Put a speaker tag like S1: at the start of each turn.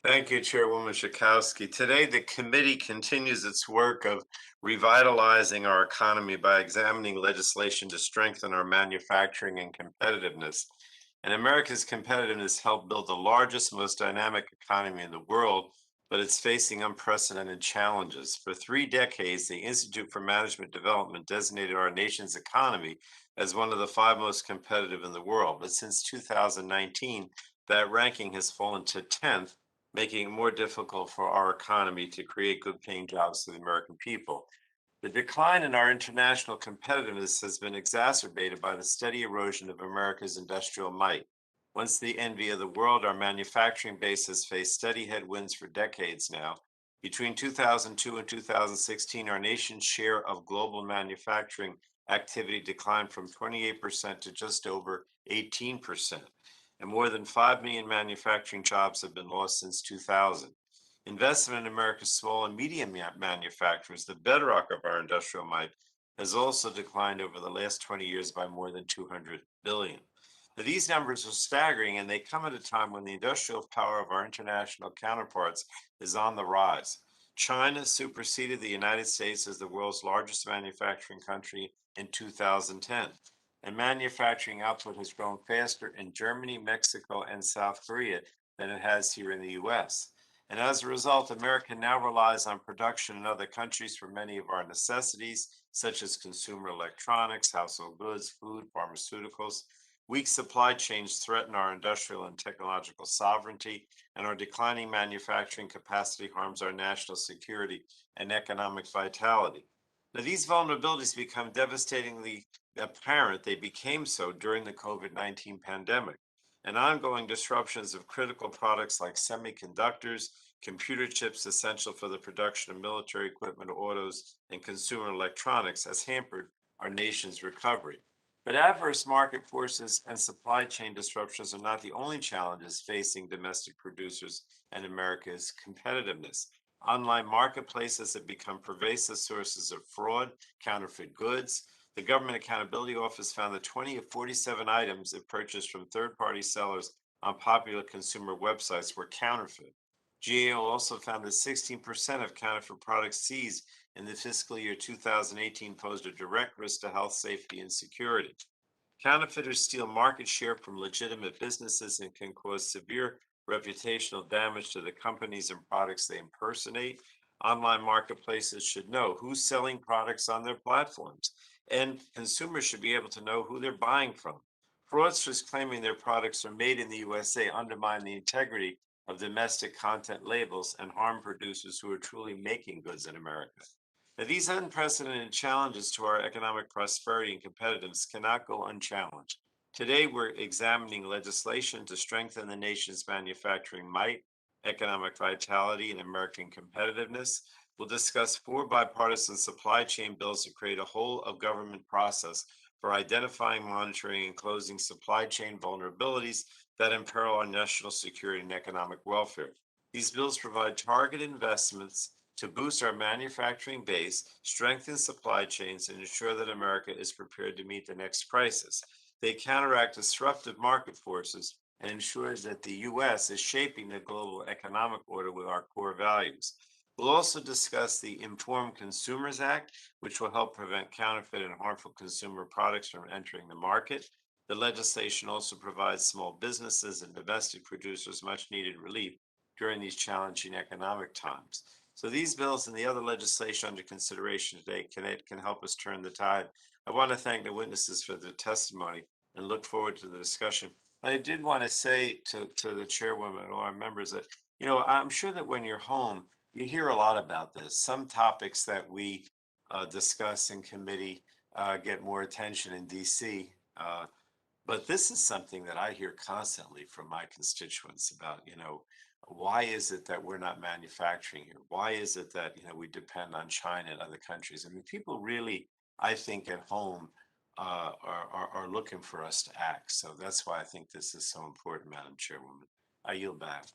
S1: Thank you, Chairwoman Schakowsky. Today, the committee continues its work of revitalizing our economy by examining legislation to strengthen our manufacturing and competitiveness. And America's competitiveness helped build the largest, most dynamic economy in the world, but it's facing unprecedented challenges. For 3 decades, the Institute for Management Development designated our nation's economy as one of the five most competitive in the world. But since 2019, that ranking has fallen to 10th, making it more difficult for our economy to create good paying jobs for the American people. The decline in our international competitiveness has been exacerbated by the steady erosion of America's industrial might. Once the envy of the world, our manufacturing base has faced steady headwinds for decades now. Between 2002 and 2016, our nation's share of global manufacturing activity declined from 28% to just over 18%, and more than 5 million manufacturing jobs have been lost since 2000. Investment in America's small and medium manufacturers, the bedrock of our industrial might, has also declined over the last 20 years by more than 200 billion. Now, these numbers are staggering, and they come at a time when the industrial power of our international counterparts is on the rise. China superseded the United States as the world's largest manufacturing country in 2010, and manufacturing output has grown faster in Germany, Mexico, and South Korea than it has here in the US. And as a result, America now relies on production in other countries for many of our necessities, such as consumer electronics, household goods, food, pharmaceuticals. Weak supply chains threaten our industrial and technological sovereignty, and our declining manufacturing capacity harms our national security and economic vitality. Now, these vulnerabilities become devastatingly apparent. They became so during the COVID-19 pandemic, and ongoing disruptions of critical products like semiconductors, computer chips essential for the production of military equipment, autos, and consumer electronics has hampered our nation's recovery. But adverse market forces and supply chain disruptions are not the only challenges facing domestic producers and America's competitiveness. Online marketplaces have become pervasive sources of fraud, counterfeit goods. The Government Accountability Office found that 20 of 47 items it purchased from third-party sellers on popular consumer websites were counterfeit. GAO also found that 16% of counterfeit products seized in the fiscal year 2018 posed a direct risk to health, safety, and security. Counterfeiters steal market share from legitimate businesses and can cause severe reputational damage to the companies and products they impersonate. Online marketplaces should know who's selling products on their platforms, and consumers should be able to know who they're buying from. Fraudsters claiming their products are made in the USA undermine the integrity of domestic content labels and harm producers who are truly making goods in America. Now, these unprecedented challenges to our economic prosperity and competitiveness cannot go unchallenged. Today, we're examining legislation to strengthen the nation's manufacturing might, economic vitality, and American competitiveness. We'll discuss four bipartisan supply chain bills to create a whole of government process for identifying, monitoring, and closing supply chain vulnerabilities that imperil our national security and economic welfare. These bills provide targeted investments to boost our manufacturing base, strengthen supply chains, and ensure that America is prepared to meet the next crisis. They counteract disruptive market forces and ensures that the U.S. is shaping the global economic order with our core values. We'll also discuss the Informed Consumers Act, which will help prevent counterfeit and harmful consumer products from entering the market. The legislation also provides small businesses and domestic producers much needed relief during these challenging economic times. So these bills and the other legislation under consideration today can help us turn the tide. I want to thank the witnesses for their testimony and look forward to the discussion. I did want to say to the chairwoman and all our members that, I'm sure that when you're home, you hear a lot about this. Some topics that we discuss in committee get more attention in DC. But this is something that I hear constantly from my constituents about, why is it that we're not manufacturing here? Why is it that, we depend on China and other countries? I mean, people really, I think, at home are looking for us to act. So that's why I think this is so important, Madam Chairwoman. I yield back.